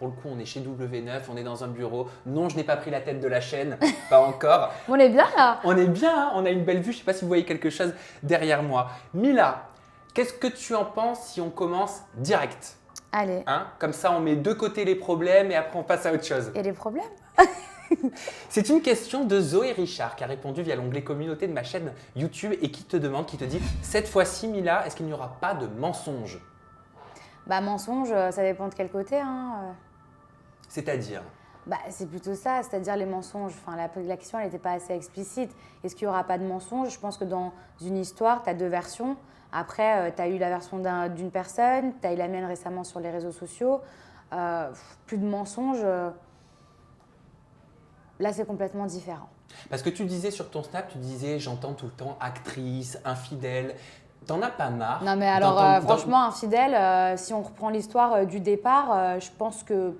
Pour le coup, on est chez W9, on est dans un bureau. Non, je n'ai pas pris la tête de la chaîne, pas encore. On est bien là. On est bien, hein, on a une belle vue. Je ne sais pas si vous voyez quelque chose derrière moi. Mila, qu'est-ce que tu en penses si on commence direct? Allez. Hein? Comme ça, on met de côté les problèmes et après on passe à autre chose. Et les problèmes? C'est une question de Zoé Richard qui a répondu via l'onglet communauté de ma chaîne YouTube et qui te dit cette fois-ci Mila, est-ce qu'il n'y aura pas de mensonge? Bah mensonge, ça dépend de quel côté. Hein. C'est-à-dire? Bah, c'est plutôt ça, c'est-à-dire les mensonges. Enfin, la question, elle n'était pas assez explicite. Est-ce qu'il n'y aura pas de mensonges? Je pense que dans une histoire, tu as deux versions. Après, tu as eu la version d'une personne, tu as eu la mienne récemment sur les réseaux sociaux. Plus de mensonges. Là, c'est complètement différent. Parce que tu disais sur ton Snap, tu disais j'entends tout le temps actrice, infidèle. T'en as pas marre? Non, mais alors, franchement, infidèle, si on reprend l'histoire du départ, je pense que.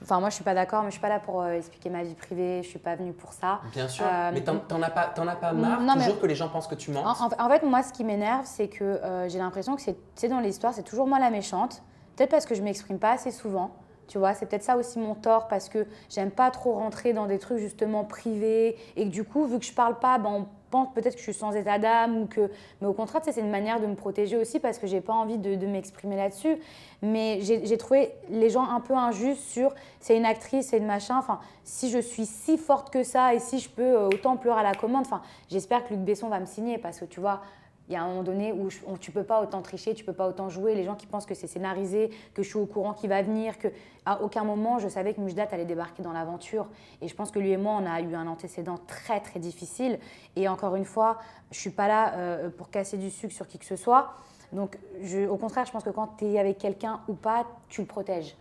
Enfin, moi, je suis pas d'accord, mais je suis pas là pour expliquer ma vie privée. Je suis pas venue pour ça. Bien sûr, mais t'en as pas marre toujours que les gens pensent que tu mens? En fait, moi, ce qui m'énerve, c'est que j'ai l'impression que c'est dans l'histoire, c'est toujours moi la méchante. Peut-être parce que je m'exprime pas assez souvent. Tu vois, c'est peut-être ça aussi mon tort parce que j'aime pas trop rentrer dans des trucs justement privés et que du coup, vu que je parle pas, ben, on pense peut-être que je suis sans état d'âme ou que… Mais au contraire, c'est une manière de me protéger aussi parce que j'ai pas envie de m'exprimer là-dessus. Mais j'ai trouvé les gens un peu injustes sur c'est une actrice, c'est une machin. Enfin, si je suis si forte que ça et si je peux autant pleurer à la commande, enfin, j'espère que Luc Besson va me signer parce que tu vois… Il y a un moment donné où tu ne peux pas autant tricher, tu ne peux pas autant jouer. Les gens qui pensent que c'est scénarisé, que je suis au courant qu'il va venir, qu'à aucun moment je savais que Mujdat allait débarquer dans l'aventure. Et je pense que lui et moi, on a eu un antécédent très très difficile. Et encore une fois, je ne suis pas là pour casser du sucre sur qui que ce soit. Donc au contraire, je pense que quand tu es avec quelqu'un ou pas, tu le protèges.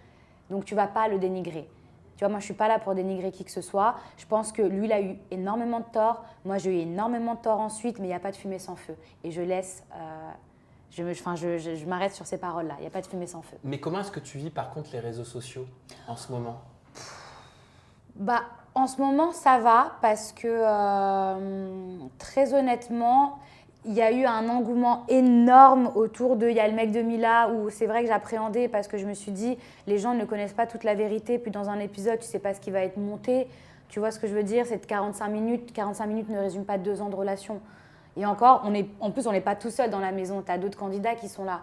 Donc tu ne vas pas le dénigrer. Tu vois, moi, je ne suis pas là pour dénigrer qui que ce soit. Je pense que lui, il a eu énormément de tort. Moi, j'ai eu énormément de tort ensuite, mais il n'y a pas de fumée sans feu. Et je laisse… je m'arrête sur ces paroles-là. Il n'y a pas de fumée sans feu. Mais comment est-ce que tu vis, par contre, les réseaux sociaux en ce moment? Bah, en ce moment, ça va parce que, très honnêtement… Il y a eu un engouement énorme autour de… Il y a le mec de Mila où c'est vrai que j'appréhendais parce que je me suis dit les gens ne connaissent pas toute la vérité. Puis dans un épisode, tu ne sais pas ce qui va être monté. Tu vois ce que je veux dire? C'est de 45 minutes. 45 minutes ne résument pas 2 ans de relation. Et encore, en plus, on n'est pas tout seul dans la maison. Tu as d'autres candidats qui sont là.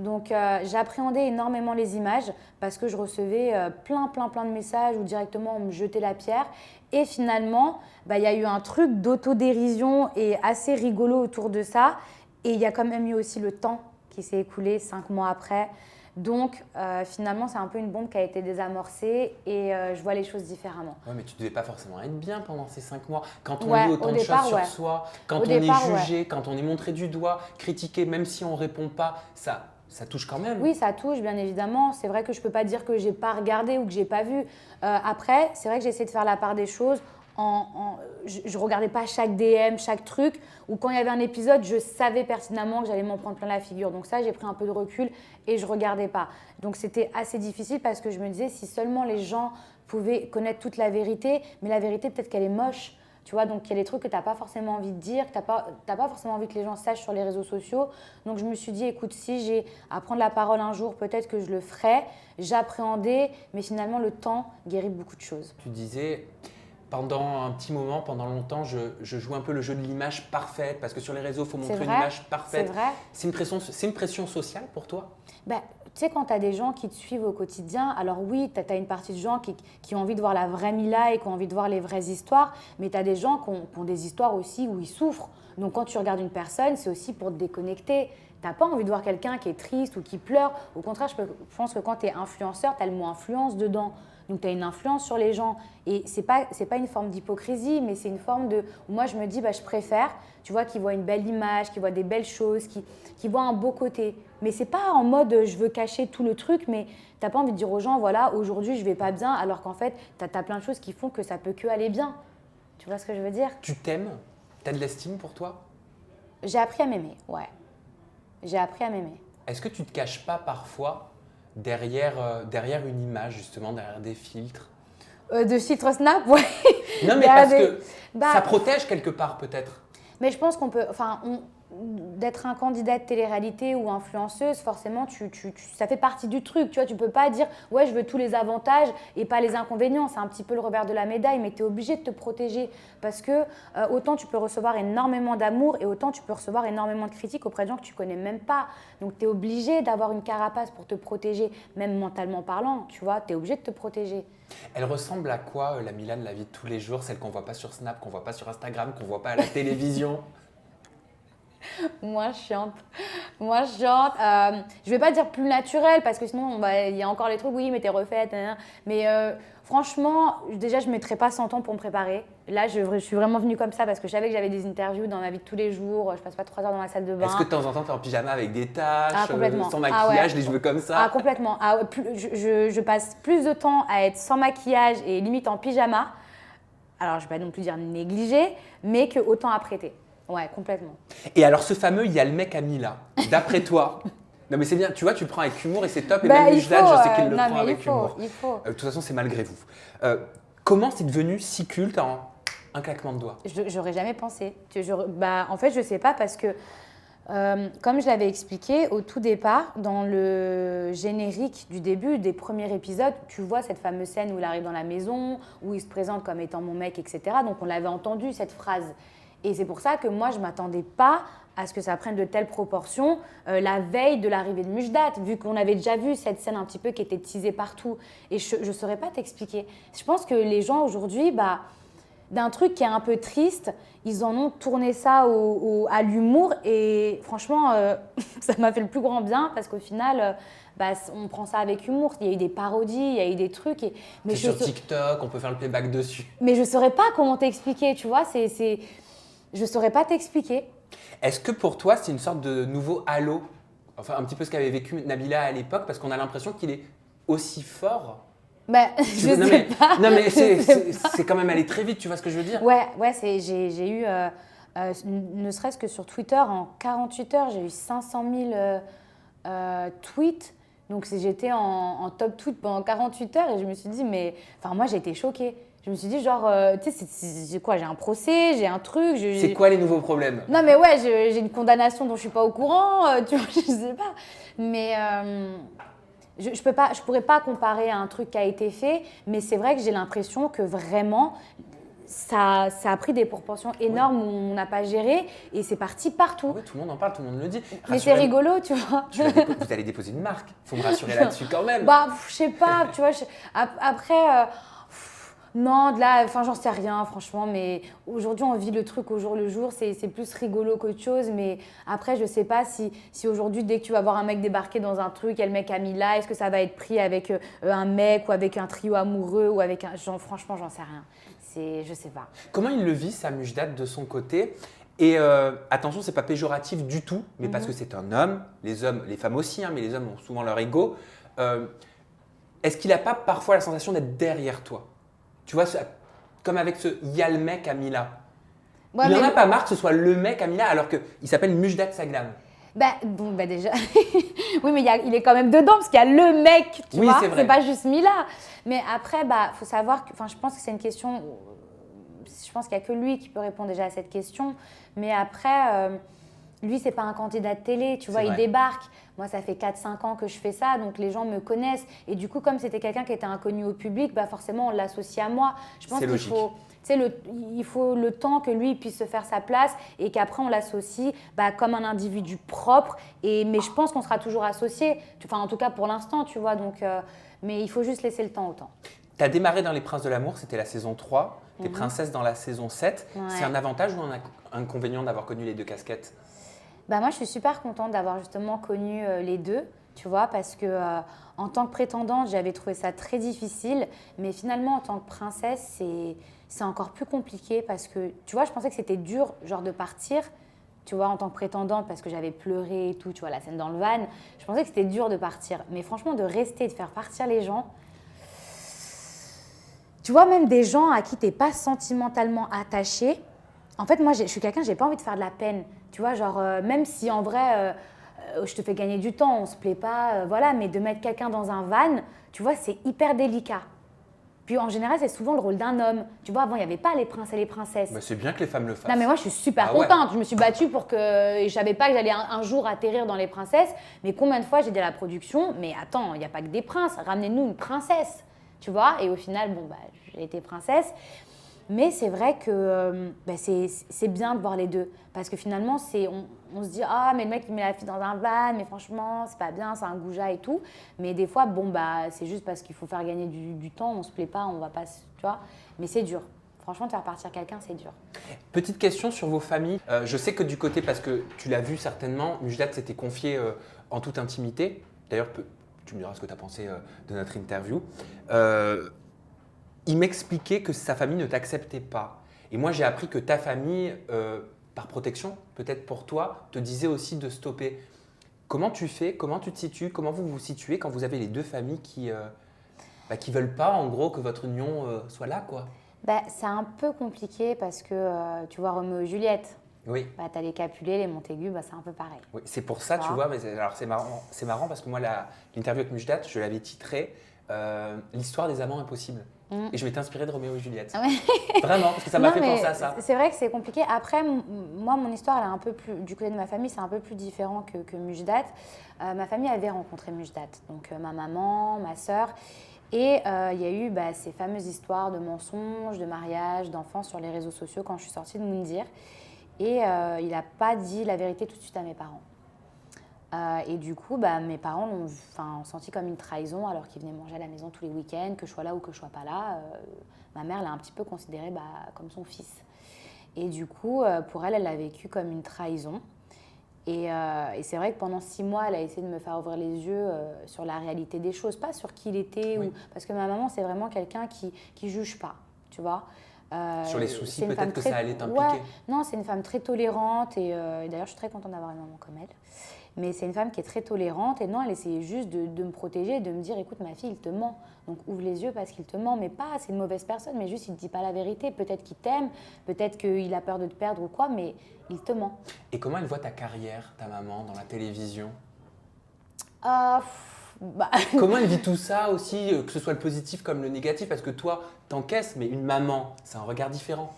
Donc, j'appréhendais énormément les images parce que je recevais plein de messages où directement on me jetait la pierre. Et finalement, il y a eu un truc d'autodérision et assez rigolo autour de ça. Et il y a quand même eu aussi le temps qui s'est écoulé 5 mois après. Donc, finalement, c'est un peu une bombe qui a été désamorcée et je vois les choses différemment. Ouais, mais tu ne devais pas forcément être bien pendant ces 5 mois. Quand on dit autant de choses sur soi, quand on est jugé, quand on est montré du doigt, critiqué, même si on ne répond pas, ça touche quand même. Oui, ça touche, bien évidemment. C'est vrai que je ne peux pas dire que je n'ai pas regardé ou que je n'ai pas vu. Après, c'est vrai que j'essaie de faire la part des choses. Je ne regardais pas chaque DM, chaque truc. Ou quand il y avait un épisode, je savais pertinemment que j'allais m'en prendre plein la figure. Donc ça, j'ai pris un peu de recul et je ne regardais pas. Donc c'était assez difficile parce que je me disais si seulement les gens pouvaient connaître toute la vérité. Mais la vérité, peut-être qu'elle est moche. Tu vois, donc il y a des trucs que tu n'as pas forcément envie de dire, que tu n'as pas forcément envie que les gens sachent sur les réseaux sociaux. Donc je me suis dit, écoute, si j'ai à prendre la parole un jour, peut-être que je le ferai. J'appréhendais, mais finalement, le temps guérit beaucoup de choses. Tu disais, pendant un petit moment, pendant longtemps, je joue un peu le jeu de l'image parfaite, parce que sur les réseaux, il faut montrer une image parfaite. C'est vrai. C'est une pression sociale pour toi? Tu sais, quand tu as des gens qui te suivent au quotidien, alors oui, tu as une partie de gens qui ont envie de voir la vraie Mila et qui ont envie de voir les vraies histoires, mais tu as des gens qui ont des histoires aussi où ils souffrent. Donc quand tu regardes une personne, c'est aussi pour te déconnecter. Tu n'as pas envie de voir quelqu'un qui est triste ou qui pleure. Au contraire, je pense que quand tu es influenceur, tu as le mot influence dedans. Donc, tu as une influence sur les gens. Et ce n'est pas une forme d'hypocrisie, mais c'est une forme de… Moi, je me dis, je préfère, tu vois, qu'ils voient une belle image, qu'ils voient des belles choses, qu'ils voient un beau côté. Mais ce n'est pas en mode, je veux cacher tout le truc, mais tu n'as pas envie de dire aux gens, voilà, aujourd'hui, je ne vais pas bien, alors qu'en fait, tu as plein de choses qui font que ça peut que aller bien. Tu vois ce que je veux dire? Tu t'aimes? Tu as de l'estime pour toi? J'ai appris à m'aimer, ouais. J'ai appris à m'aimer. Est-ce que tu ne te caches pas parfois derrière une image, justement, derrière des filtres? De filtre Snap, ouais. Non, mais parce que ça protège quelque part, peut-être. Mais je pense qu'on peut… Enfin, d'être un candidat de télé-réalité ou influenceuse, forcément, ça fait partie du truc. Tu vois, tu peux pas dire « ouais, je veux tous les avantages et pas les inconvénients ». C'est un petit peu le revers de la médaille, mais tu es obligé de te protéger parce que autant tu peux recevoir énormément d'amour et autant tu peux recevoir énormément de critiques auprès de gens que tu connais même pas. Donc, tu es obligé d'avoir une carapace pour te protéger, même mentalement parlant, tu vois, tu es obligé de te protéger. Elle ressemble à quoi, la Mila de la vie de tous les jours, celle qu'on voit pas sur Snap, qu'on voit pas sur Instagram, qu'on voit pas à la télévision? Moi chiante. Je vais pas dire plus naturelle parce que sinon il y a encore les trucs, oui, mais t'es refaite. Mais franchement, déjà, je ne mettrais pas 100 ans pour me préparer. Là, je suis vraiment venue comme ça parce que je savais que j'avais des interviews dans ma vie de tous les jours. Je passe pas 3 heures dans la salle de bain. Est-ce que de temps en temps, tu es en pyjama avec des taches, sans ouais. maquillage, les cheveux comme ça? Complètement. Je passe plus de temps à être sans maquillage et limite en pyjama. Alors, je ne vais pas non plus dire négligé, mais que autant apprêter. Ouais, complètement. Et alors, ce fameux « il y a le mec à Mila », d'après toi? Non mais c'est bien, tu vois, tu le prends avec humour et c'est top. Et même Mujdat, je sais qu'il le prend avec humour. Il faut. De toute façon, c'est malgré vous. Comment c'est devenu si culte en un claquement de doigts? J'aurais jamais pensé. En fait, je sais pas parce que, comme je l'avais expliqué au tout départ, dans le générique du début des premiers épisodes, tu vois cette fameuse scène où il arrive dans la maison, où il se présente comme étant mon mec, etc. Donc on l'avait entendu cette phrase. Et c'est pour ça que moi, je ne m'attendais pas à ce que ça prenne de telles proportions la veille de l'arrivée de Mujdat, vu qu'on avait déjà vu cette scène un petit peu qui était teasée partout. Et je ne saurais pas t'expliquer. Je pense que les gens aujourd'hui, d'un truc qui est un peu triste, ils en ont tourné ça à l'humour. Et franchement, ça m'a fait le plus grand bien parce qu'au final… on prend ça avec humour. Il y a eu des parodies, il y a eu des trucs. Mais sur TikTok, on peut faire le playback dessus. Mais je ne saurais pas comment t'expliquer, tu vois. Je ne saurais pas t'expliquer. Est-ce que pour toi, c'est une sorte de nouveau Halo? Enfin, un petit peu ce qu'avait vécu Nabila à l'époque, parce qu'on a l'impression qu'il est aussi fort. Je sais pas. Non, mais c'est quand même allé très vite, tu vois ce que je veux dire? Ouais, j'ai eu, ne serait-ce que sur Twitter, en 48 heures, j'ai eu 500 000 tweets. Donc, j'étais en top tweet pendant 48 heures et je me suis dit, moi, j'ai été choquée. Je me suis dit, genre, tu sais, c'est quoi? J'ai un procès, j'ai un truc. C'est quoi les nouveaux problèmes? Non, mais ouais, j'ai une condamnation dont je ne suis pas au courant, tu vois, je sais pas. Mais je pourrais pas comparer à un truc qui a été fait, mais c'est vrai que j'ai l'impression que vraiment, ça a pris des proportions énormes où on n'a pas géré et c'est parti partout. Oui, tout le monde en parle, tout le monde le dit. Mais c'est rigolo, tu vois. Vous allez déposer une marque, il faut me rassurer là-dessus quand même. Je sais pas, tu vois, après… Non, de là, j'en sais rien, franchement, mais aujourd'hui, on vit le truc au jour le jour, c'est plus rigolo qu'autre chose, mais après, je sais pas si aujourd'hui, dès que tu vas voir un mec débarquer dans un truc, il y a le mec à Mila, est-ce que ça va être pris avec un mec ou avec un trio amoureux ou avec franchement, j'en sais rien, je sais pas. Comment il le vit, ça, Mujdat, de son côté? Et attention, c'est pas péjoratif du tout, mais parce que c'est un homme, les femmes aussi, mais les hommes ont souvent leur ego. Est-ce qu'il n'a pas parfois la sensation d'être derrière toi? Tu vois, comme avec ce « il y a le mec à Mila ». Il n'en a pas marre que ce soit le mec à Mila alors qu'il s'appelle Mujdat Saglam. Déjà, oui, mais il est quand même dedans parce qu'il y a le mec, tu vois, c'est pas juste Mila. Mais après, faut savoir que, je pense que c'est une question, je pense qu'il n'y a que lui qui peut répondre déjà à cette question. Mais après, lui, c'est pas un candidat de télé, tu vois, il débarque. Moi, ça fait 4-5 ans que je fais ça, donc les gens me connaissent. Et du coup, comme c'était quelqu'un qui était inconnu au public, forcément, on l'associe à moi. Je pense qu'il faut le temps que lui puisse se faire sa place et qu'après, on l'associe comme un individu propre. Mais je pense qu'on sera toujours associés, en tout cas pour l'instant, tu vois. Donc, mais il faut juste laisser le temps au temps. Tu as démarré dans Les Princes de l'amour, c'était la saison 3. Tu es princesse dans la saison 7. Ouais. C'est un avantage ou un inconvénient d'avoir connu les deux casquettes? Moi, je suis super contente d'avoir justement connu les deux, tu vois, parce que en tant que prétendante, j'avais trouvé ça très difficile, mais finalement, en tant que princesse, c'est encore plus compliqué parce que, tu vois, je pensais que c'était dur, genre de partir, tu vois, en tant que prétendante, parce que j'avais pleuré et tout, tu vois, la scène dans le van, je pensais que c'était dur de partir, mais franchement, de rester, de faire partir les gens, tu vois, même des gens à qui tu n'es pas sentimentalement attaché. En fait, moi, je suis quelqu'un, je n'ai pas envie de faire de la peine. Tu vois, genre, même si en vrai, je te fais gagner du temps, on ne se plaît pas, voilà, mais de mettre quelqu'un dans un van, tu vois, c'est hyper délicat. Puis en général, c'est souvent le rôle d'un homme. Tu vois, avant, il n'y avait pas les princes et les princesses. Bah, c'est bien que les femmes le fassent. Non, mais moi, je suis super Ah ouais. contente. Je me suis battue pour que. Je savais pas que j'allais un jour atterrir dans les princesses. Mais combien de fois j'ai dit à la production, mais attends, il n'y a pas que des princes. Ramenez-nous une princesse. Tu vois. Et au final, bon, bah, j'ai été princesse. Mais c'est vrai que c'est bien de voir les deux. Parce que finalement, on se dit, ah, mais le mec, il met la fille dans un van, mais franchement, c'est pas bien, c'est un goujat et tout. Mais des fois, bon, bah, c'est juste parce qu'il faut faire gagner du temps, on se plaît pas, on va pas, tu vois. Mais c'est dur. Franchement, de faire partir quelqu'un, c'est dur. Petite question sur vos familles. Je sais que du côté, parce que tu l'as vu certainement, Mujdat s'était confié en toute intimité. D'ailleurs, tu me diras ce que tu as pensé de notre interview. Il m'expliquait que sa famille ne t'acceptait pas. Et moi, j'ai appris que ta famille, par protection, peut-être pour toi, te disait aussi de stopper. Comment tu fais? Comment tu te situes? Comment vous vous situez quand vous avez les deux familles qui veulent pas, en gros, que votre union soit là, quoi? Bah, c'est un peu compliqué parce que, tu vois, Roméo et Juliette, Oui. bah, tu as les Capulet, les Montaigu, bah, c'est un peu pareil. Oui, c'est pour ça, tu vois, mais alors c'est marrant parce que moi, l'interview avec Mujdat, je l'avais titrée l'histoire des amants impossibles. Et je m'étais inspirée de Roméo et Juliette. Ah ouais. Vraiment, parce que ça m'a Non, fait mais penser à ça. c'est vrai que c'est compliqué. Après, moi, mon histoire, elle est un peu plus, du côté de ma famille, c'est un peu plus différent que Mujdat. Ma famille avait rencontré Mujdat, donc ma maman, ma sœur. Et il y a eu ces fameuses histoires de mensonges, de mariage, d'enfants sur les réseaux sociaux quand je suis sortie de Moundir. Et il n'a pas dit la vérité tout de suite à mes parents. Et du coup, mes parents l'ont senti comme une trahison alors qu'ils venaient manger à la maison tous les week-ends, que je sois là ou que je sois pas là. Ma mère l'a un petit peu considéré comme son fils. Et du coup, pour elle, elle l'a vécu comme une trahison. Et c'est vrai que pendant 6 mois, elle a essayé de me faire ouvrir les yeux sur la réalité des choses, pas sur qui il était. Oui. Parce que ma maman, c'est vraiment quelqu'un qui juge pas, tu vois. Sur les soucis, peut-être que ça allait t'impliquer. Ouais, non, c'est une femme très tolérante et d'ailleurs, je suis très contente d'avoir une maman comme elle. Mais c'est une femme qui est très tolérante et non, elle essayait juste de me protéger, de me dire, écoute, ma fille, il te ment. Donc ouvre les yeux parce qu'il te ment, mais pas, c'est une mauvaise personne, mais juste il ne te dit pas la vérité. Peut-être qu'il t'aime, peut-être qu'il a peur de te perdre ou quoi, mais il te ment. Et comment elle voit ta carrière, ta maman, dans la télévision? Comment elle vit tout ça aussi, que ce soit le positif comme le négatif? Parce que toi, t'encaisses, mais une maman, c'est un regard différent.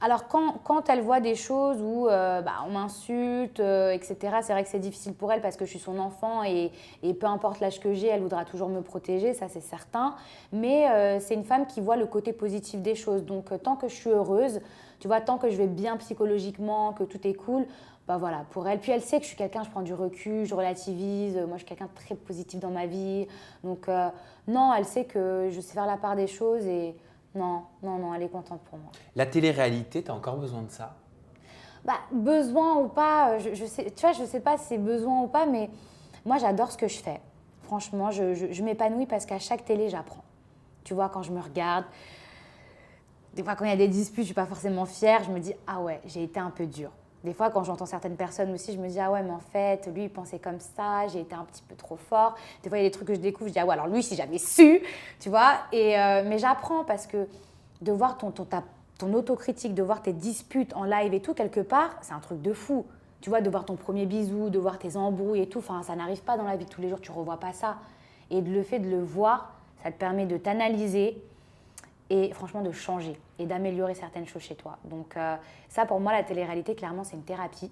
Alors, quand elle voit des choses où on m'insulte, etc., c'est vrai que c'est difficile pour elle parce que je suis son enfant et peu importe l'âge que j'ai, elle voudra toujours me protéger, ça c'est certain. Mais c'est une femme qui voit le côté positif des choses. Donc, tant que je suis heureuse, tu vois, tant que je vais bien psychologiquement, que tout est cool, voilà, pour elle. Puis elle sait que je suis quelqu'un, je prends du recul, je relativise. Moi, je suis quelqu'un de très positif dans ma vie. Donc, non, elle sait que je sais faire la part des choses et non, elle est contente pour moi. La télé-réalité, tu as encore besoin de ça? Besoin ou pas, je sais, tu vois, je sais pas si c'est besoin ou pas, mais moi, j'adore ce que je fais. Franchement, je m'épanouis parce qu'à chaque télé, j'apprends. Tu vois, quand je me regarde, des fois, quand il y a des disputes, je suis pas forcément fière. Je me dis, ah ouais, j'ai été un peu dure. Des fois, quand j'entends certaines personnes aussi, je me dis, ah ouais, mais en fait, lui, il pensait comme ça, j'ai été un petit peu trop fort. Des fois, il y a des trucs que je découvre, je dis, ah ouais, alors lui, si j'avais su, tu vois. Mais j'apprends parce que de voir ton autocritique, de voir tes disputes en live et tout, quelque part, c'est un truc de fou. Tu vois, de voir ton premier bisou, de voir tes embrouilles et tout, ça n'arrive pas dans la vie de tous les jours, tu ne revois pas ça. Et le fait de le voir, ça te permet de t'analyser et franchement de changer et d'améliorer certaines choses chez toi. Donc ça, pour moi, la télé-réalité, clairement, c'est une thérapie.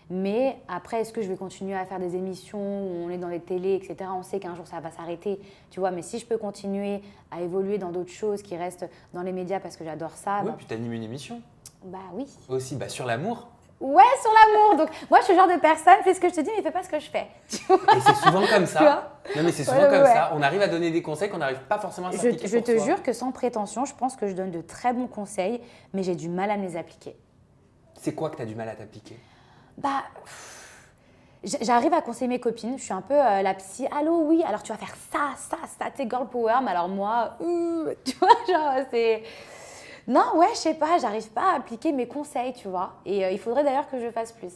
Mais après, est-ce que je vais continuer à faire des émissions où on est dans les télés, etc. On sait qu'un jour, ça va s'arrêter, tu vois. Mais si je peux continuer à évoluer dans d'autres choses qui restent dans les médias parce que j'adore ça… Oui, puis tu animes une émission. Oui. Aussi, sur l'amour. Ouais, sur l'amour. Donc, moi, je suis le genre de personne, fais ce que je te dis, mais fais pas ce que je fais. Tu vois. Et c'est souvent comme ça. Tu vois. Non, mais c'est souvent comme ça. On arrive à donner des conseils qu'on n'arrive pas forcément à s'appliquer. Je te jure que sans prétention, je pense que je donne de très bons conseils, mais j'ai du mal à me les appliquer. C'est quoi que tu as du mal à t'appliquer? J'arrive à conseiller mes copines. Je suis un peu la psy. Allô, oui, alors tu vas faire ça, t'es girl power. Mais alors moi, tu vois, genre, c'est… Non, ouais, je sais pas, j'arrive pas à appliquer mes conseils, tu vois. Et il faudrait d'ailleurs que je fasse plus.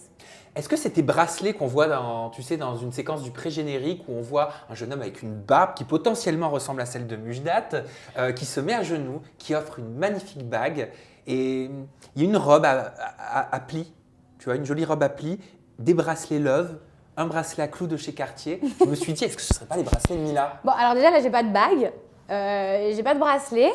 Est-ce que c'est tes bracelets qu'on voit dans une séquence du pré-générique où on voit un jeune homme avec une barbe qui potentiellement ressemble à celle de Mujdat, qui se met à genoux, qui offre une magnifique bague et il y a une robe à plis, tu vois, une jolie robe à plis, des bracelets Love, un bracelet à clous de chez Cartier. Je me suis dit, est-ce que ce ne serait pas les bracelets Mila? Bon, alors déjà, là, j'ai pas de bague. j'ai pas de bracelet.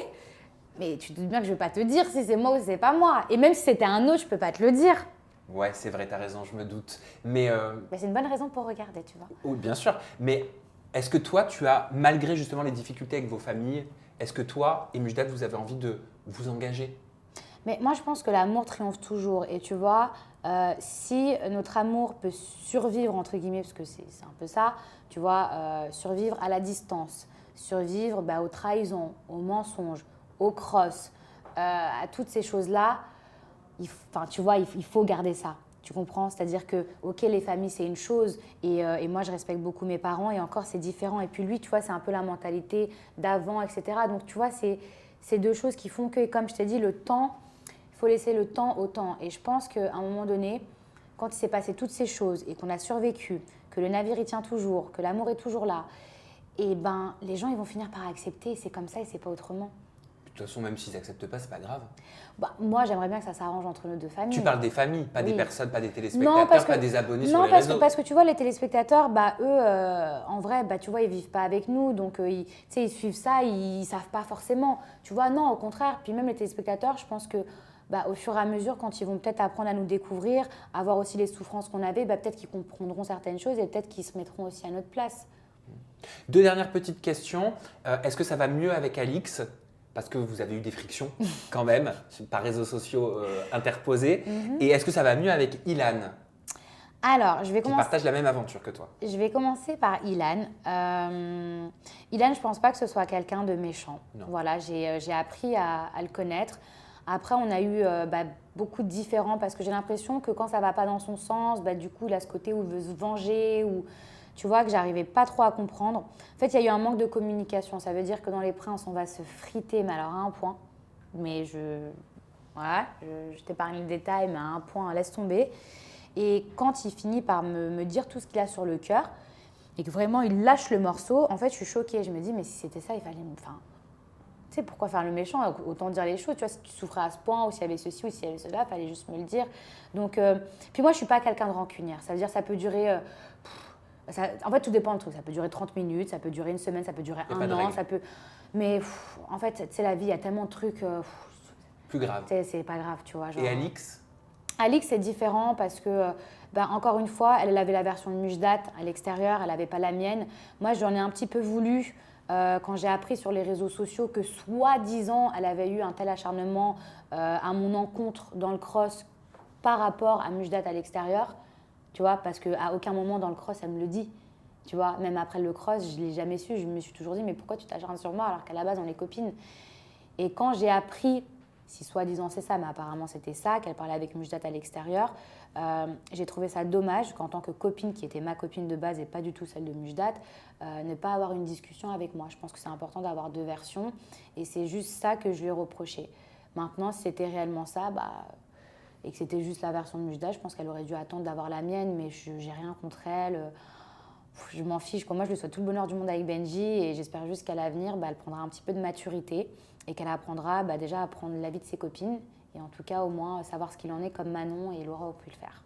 Mais tu te doutes bien que je vais pas te dire si c'est moi ou si c'est pas moi. Et même si c'était un autre, je peux pas te le dire. Ouais, c'est vrai, t'as raison, je me doute. Mais C'est une bonne raison pour regarder, tu vois. oui, bien sûr. Mais est-ce que toi, tu as, malgré justement les difficultés avec vos familles, est-ce que toi et Mujdat, vous avez envie de vous engager? Mais moi, je pense que l'amour triomphe toujours. Et tu vois, si notre amour peut survivre, entre guillemets, parce que c'est un peu ça, tu vois, survivre à la distance, survivre aux trahisons, aux mensonges, aux crosses, à toutes ces choses-là, tu vois, il faut garder ça. Tu comprends? C'est-à-dire que, ok, les familles, c'est une chose, et moi, je respecte beaucoup mes parents, et encore, c'est différent. Et puis lui, tu vois, c'est un peu la mentalité d'avant, etc. Donc, tu vois, c'est deux choses qui font que, comme je t'ai dit, le temps, il faut laisser le temps au temps. Et je pense qu'à un moment donné, quand il s'est passé toutes ces choses, et qu'on a survécu, que le navire, il tient toujours, que l'amour est toujours là, et ben, les gens, ils vont finir par accepter, et c'est comme ça, et c'est pas autrement. De toute façon, même s'ils n'acceptent pas, c'est pas grave. Moi, j'aimerais bien que ça s'arrange entre nos deux familles. Tu parles des familles, pas des Oui. personnes, pas des téléspectateurs, pas des abonnés sur les Non, réseaux. parce que tu vois, les téléspectateurs, eux, en vrai, tu vois, ils vivent pas avec nous, donc ils suivent ça, ils savent pas forcément. Tu vois, non, au contraire. Puis même les téléspectateurs, je pense que au fur et à mesure, quand ils vont peut-être apprendre à nous découvrir, à voir aussi les souffrances qu'on avait, peut-être qu'ils comprendront certaines choses et peut-être qu'ils se mettront aussi à notre place. Deux dernières petites questions. Est-ce que ça va mieux avec Alix? Parce que vous avez eu des frictions quand même, par réseaux sociaux interposés. Et est-ce que ça va mieux avec Ilan, Alors, qui partage la même aventure que toi? Je vais commencer par Ilan. Ilan, je pense pas que ce soit quelqu'un de méchant. Non. Voilà, j'ai appris à le connaître. Après, on a eu beaucoup de différends parce que j'ai l'impression que quand ça va pas dans son sens, du coup, il a ce côté où il veut se venger ou tu vois que j'arrivais pas trop à comprendre. En fait, il y a eu un manque de communication. Ça veut dire que dans Les Princes, on va se friter, mais alors à un point. Mais voilà, je t'épargne le détail, mais à un point, laisse tomber. Et quand il finit par me dire tout ce qu'il a sur le cœur et que vraiment il lâche le morceau, en fait, je suis choquée. Je me dis, mais si c'était ça, il fallait. Enfin, tu sais, pourquoi faire le méchant? Autant dire les choses. Tu vois, si tu souffrais à ce point, ou s'il y avait ceci, ou s'il y avait cela, il fallait juste me le dire. Donc, puis moi, je suis pas quelqu'un de rancunière. Ça veut dire, ça peut durer. En fait, tout dépend du truc. Ça peut durer 30 minutes, ça peut durer une semaine, ça peut durer un an, ça peut. Mais en fait, tu sais, la vie, il y a tellement de trucs. Plus grave. C'est pas grave, tu vois. Genre... Et Alix? Alix, c'est différent parce que, encore une fois, elle avait la version de Mujdat à l'extérieur, elle n'avait pas la mienne. Moi, j'en ai un petit peu voulu quand j'ai appris sur les réseaux sociaux que, soi-disant, elle avait eu un tel acharnement à mon encontre dans le cross par rapport à Mujdat à l'extérieur. Tu vois, parce qu'à aucun moment dans le cross, elle me le dit. Tu vois, même après le cross, je ne l'ai jamais su. Je me suis toujours dit, mais pourquoi tu t'acharnes sur moi alors qu'à la base, on est copines? Et quand j'ai appris, si soi-disant c'est ça, mais apparemment c'était ça, qu'elle parlait avec Mujdat à l'extérieur, j'ai trouvé ça dommage qu'en tant que copine, qui était ma copine de base et pas du tout celle de Mujdat, ne pas avoir une discussion avec moi. Je pense que c'est important d'avoir deux versions et c'est juste ça que je lui ai reproché. Maintenant, si c'était réellement ça, et que c'était juste la version de Mujdat, je pense qu'elle aurait dû attendre d'avoir la mienne, mais je n'ai rien contre elle. Je m'en fiche. Moi, je lui souhaite tout le bonheur du monde avec Benji et j'espère juste qu'à l'avenir, elle prendra un petit peu de maturité et qu'elle apprendra déjà à prendre l'avis de ses copines et en tout cas au moins savoir ce qu'il en est comme Manon et Laura ont pu le faire.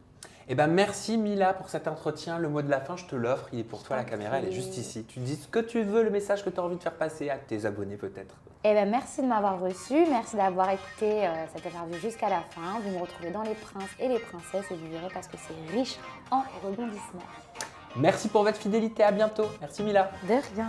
Eh ben, merci Mila pour cet entretien. Le mot de la fin, je te l'offre. Il est pour toi, la caméra, elle est juste ici. Tu dis ce que tu veux, le message que tu as envie de faire passer à tes abonnés peut-être. Eh ben, merci de m'avoir reçu, merci d'avoir écouté cette interview jusqu'à la fin. Vous me retrouvez dans Les Princes et les Princesses et vous verrez parce que c'est riche en rebondissements. Merci pour votre fidélité, à bientôt. Merci Mila. De rien.